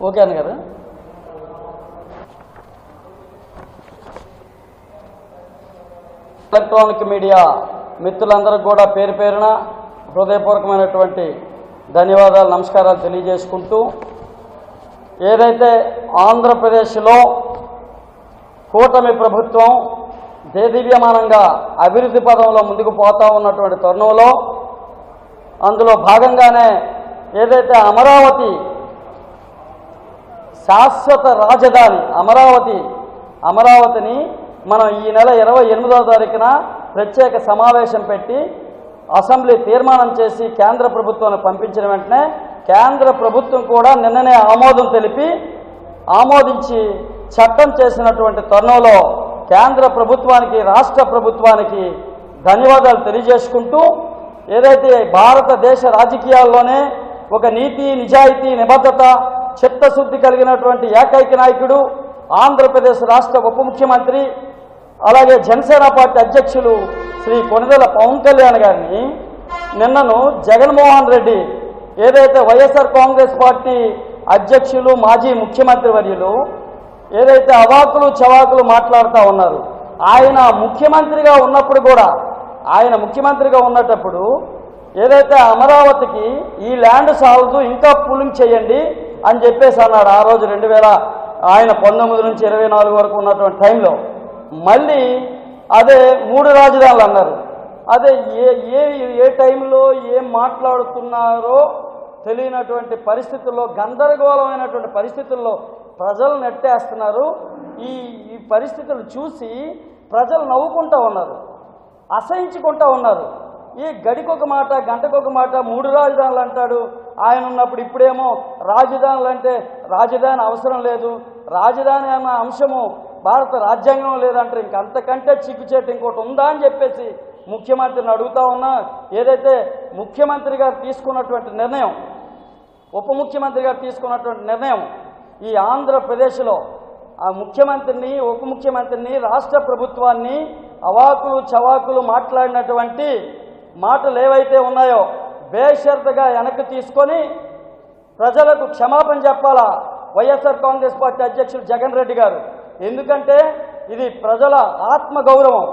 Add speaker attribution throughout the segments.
Speaker 1: Okay అన్న గారు. Electronic media మిత్రులందరికీ కూడా పేరు పేరున హృదయపూర్వకమైనటువంటి ధన్యవాదాలు, నమస్కారాలు తెలియజేసుకుంటూ, ఏదైతే ఆంధ్రప్రదేశ్లో కూటమి ప్రభుత్వం దేదీప్యమానంగా అభివృద్ధి పదంలో ముందుకు పోతా ఉన్నటువంటి తరుణంలో అందులో భాగంగానే ఏదైతే శాశ్వత రాజధాని అమరావతిని మనం ఈ నెల 28వ తారీఖున ప్రత్యేక సమావేశం పెట్టి అసెంబ్లీ తీర్మానం చేసి కేంద్ర ప్రభుత్వాన్ని పంపించిన వెంటనే కేంద్ర ప్రభుత్వం కూడా నిన్ననే ఆమోదించి చట్టం చేసినటువంటి తరుణంలో కేంద్ర ప్రభుత్వానికి, రాష్ట్ర ప్రభుత్వానికి ధన్యవాదాలు తెలియజేసుకుంటూ, ఏదైతే భారతదేశ రాజకీయాల్లోనే ఒక నీతి, నిజాయితీ, నిబద్ధత, చిత్తశుద్ధి కలిగినటువంటి ఏకైక నాయకుడు ఆంధ్రప్రదేశ్ రాష్ట్ర ఉప ముఖ్యమంత్రి, అలాగే జనసేన పార్టీ అధ్యక్షులు శ్రీ కొణిదెల పవన్ కళ్యాణ్ గారిని నిన్నను జగన్మోహన్ రెడ్డి, ఏదైతే వైఎస్ఆర్ కాంగ్రెస్ పార్టీ అధ్యక్షులు, మాజీ ముఖ్యమంత్రి వర్యులు ఏదైతే అవాకులు చవాకులు మాట్లాడుతూ ఉన్నారు, ఆయన ముఖ్యమంత్రిగా ఉన్నప్పుడు ఏదైతే అమరావతికి ఈ ల్యాండ్ సాగుతూ ఇంకా పూలింగ్ చేయండి అని చెప్పేసి అన్నాడు. ఆ రోజు 19 నుంచి 24 వరకు ఉన్నటువంటి టైంలో మళ్ళీ అదే 3 రాజధానులు అన్నారు. అదే ఏ టైంలో ఏం మాట్లాడుతున్నారో తెలియనటువంటి పరిస్థితుల్లో, గందరగోళమైనటువంటి పరిస్థితుల్లో ప్రజలు నెట్టేస్తున్నారు. ఈ పరిస్థితులు చూసి ప్రజలు నవ్వుకుంటూ ఉన్నారు, అసహించుకుంటూ ఉన్నారు. ఈ గడికొక మాట, గంటకొక మాట 3 రాజధానులు అంటాడు ఆయన ఉన్నప్పుడు. ఇప్పుడేమో రాజధానులు అంటే రాజధాని అవసరం లేదు, రాజధాని అన్న అంశము భారత రాజ్యాంగం లేదంటారు. ఇంకంతకంటే చిక్కుచేటు ఇంకోటి ఉందా అని చెప్పేసి ముఖ్యమంత్రిని అడుగుతా ఉన్నా. ఏదైతే ముఖ్యమంత్రి గారు తీసుకున్నటువంటి నిర్ణయం, ఉప ముఖ్యమంత్రి గారు తీసుకున్నటువంటి నిర్ణయం, ఈ ఆంధ్రప్రదేశ్లో ఆ ముఖ్యమంత్రిని, ఉప ముఖ్యమంత్రిని, రాష్ట్ర ప్రభుత్వాన్ని అవాకులు చవాకులు మాట్లాడినటువంటి మాటలు ఏవైతే ఉన్నాయో బేషరతుగా వెనక్కి తీసుకొని ప్రజలకు క్షమాపణ చెప్పాలా వైఎస్ఆర్ కాంగ్రెస్ పార్టీ అధ్యక్షుడు జగన్ రెడ్డి గారు. ఎందుకంటే ఇది ప్రజల ఆత్మగౌరవం,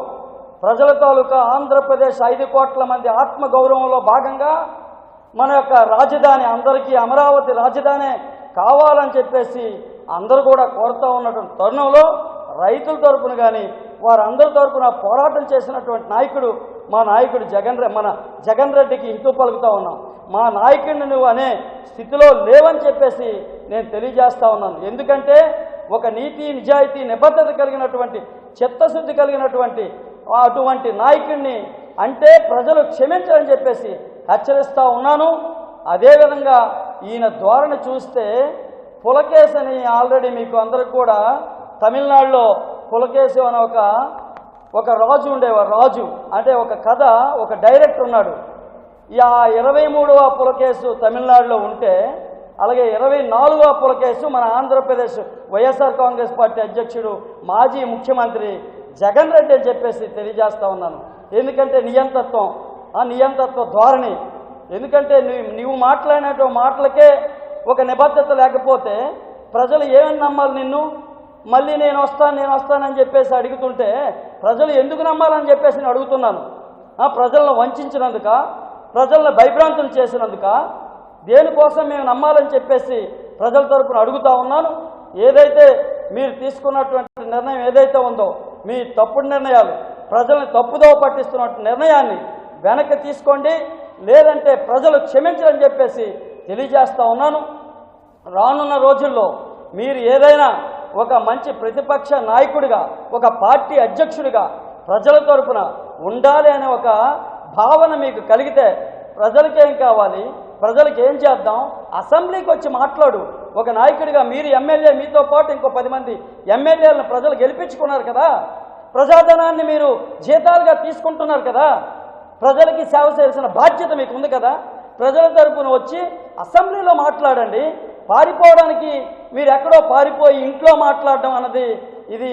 Speaker 1: ప్రజల తాలూకా ఆంధ్రప్రదేశ్ 5 కోట్ల మంది ఆత్మగౌరవంలో భాగంగా మన యొక్క రాజధాని అందరికీ అమరావతి రాజధానే కావాలని చెప్పేసి అందరూ కూడా కోరుతూ ఉన్నటువంటి తరుణంలో రైతుల తరపున కానీ వారందరి తరపున పోరాటం చేసినటువంటి నాయకుడు మా నాయకుడు మన జగన్ రెడ్డికి ఇంటూ పలుకుతూ ఉన్నాం. మా నాయకుడిని నువ్వు అనే స్థితిలో లేవని చెప్పేసి నేను తెలియజేస్తా ఉన్నాను. ఎందుకంటే ఒక నీతి, నిజాయితీ, నిబద్ధత కలిగినటువంటి, చిత్తశుద్ధి కలిగినటువంటి అటువంటి నాయకుడిని అంటే ప్రజలు క్షమించాలని చెప్పేసి హెచ్చరిస్తూ ఉన్నాను. అదేవిధంగా ఈయన ధోరణి చూస్తే పులకేశి అని ఆల్రెడీ మీకు అందరికి కూడా తమిళనాడులో పులకేశి అనే ఒక రాజు ఉండేవారు. రాజు అంటే ఒక కథ, ఒక డైరెక్టర్ ఉన్నాడు. ఆ 23వ పులకేశు తమిళనాడులో ఉంటే, అలాగే 24వ పులకేశు మన ఆంధ్రప్రదేశ్ వైఎస్ఆర్ కాంగ్రెస్ పార్టీ అధ్యక్షుడు, మాజీ ముఖ్యమంత్రి జగన్ రెడ్డి అని చెప్పేసి తెలియజేస్తా ఉన్నాను. ఎందుకంటే నియంతత్వ ధోరణి. ఎందుకంటే నువ్వు మాట్లాడినటువంటి మాటలకే ఒక నిబద్ధత లేకపోతే ప్రజలు ఏమని నమ్మాలి నిన్ను? మళ్ళీ నేను వస్తానని చెప్పేసి అడుగుతుంటే ప్రజలు ఎందుకు నమ్మాలని చెప్పేసి నేను అడుగుతున్నాను. ప్రజలను వంచినందుక, ప్రజలను భయభ్రాంతులు చేసినందుక, దేనికోసం మేము నమ్మాలని చెప్పేసి ప్రజల తరపున అడుగుతా ఉన్నాను. ఏదైతే మీరు తీసుకున్నటువంటి నిర్ణయం ఏదైతే ఉందో, మీ తప్పుడు నిర్ణయాలు, ప్రజల్ని తప్పుదోవ పట్టిస్తున్న నిర్ణయాన్ని వెనక్కి తీసుకోండి, లేదంటే ప్రజలు క్షమించాలని చెప్పేసి తెలియజేస్తా ఉన్నాను. రానున్న రోజుల్లో మీరు ఏదైనా ఒక మంచి ప్రతిపక్ష నాయకుడిగా, ఒక పార్టీ అధ్యక్షుడిగా ప్రజల తరపున ఉండాలి అనే ఒక భావన మీకు కలిగితే ప్రజలకేం కావాలి, ప్రజలకు ఏం చేద్దాం, అసెంబ్లీకి వచ్చి మాట్లాడు. ఒక నాయకుడిగా మీరు ఎమ్మెల్యే, మీతో పాటు ఇంకో 10 మంది ఎమ్మెల్యేలను ప్రజలు గెలిపించుకున్నారు కదా, ప్రజాధనాన్ని మీరు జీతాలుగా తీసుకుంటున్నారు కదా, ప్రజలకి సేవ చేయాల్సిన బాధ్యత మీకు ఉంది కదా. ప్రజల తరపున వచ్చి అసెంబ్లీలో మాట్లాడండి. పారిపోవడానికి మీరు ఎక్కడో పారిపోయి ఇంట్లో మాట్లాడడం అన్నది ఇది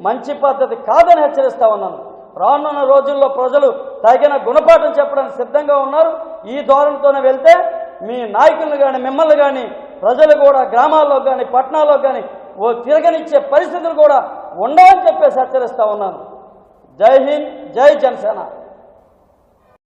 Speaker 1: మంచి పద్ధతి కాదని హెచ్చరిస్తా ఉన్నాను. రానున్న రోజుల్లో ప్రజలు తగిన గుణపాఠం చెప్పడానికి సిద్ధంగా ఉన్నారు. ఈ ధోరణితోనే వెళ్తే మీ నాయకులను కానీ మిమ్మల్ని కానీ ప్రజలు కూడా గ్రామాల్లో కానీ పట్టణాల్లో కానీ తిరగనిచ్చే పరిస్థితులు కూడా ఉండవని చెప్పేసి హెచ్చరిస్తూ ఉన్నాను. జై హింద్, జై జనసేన.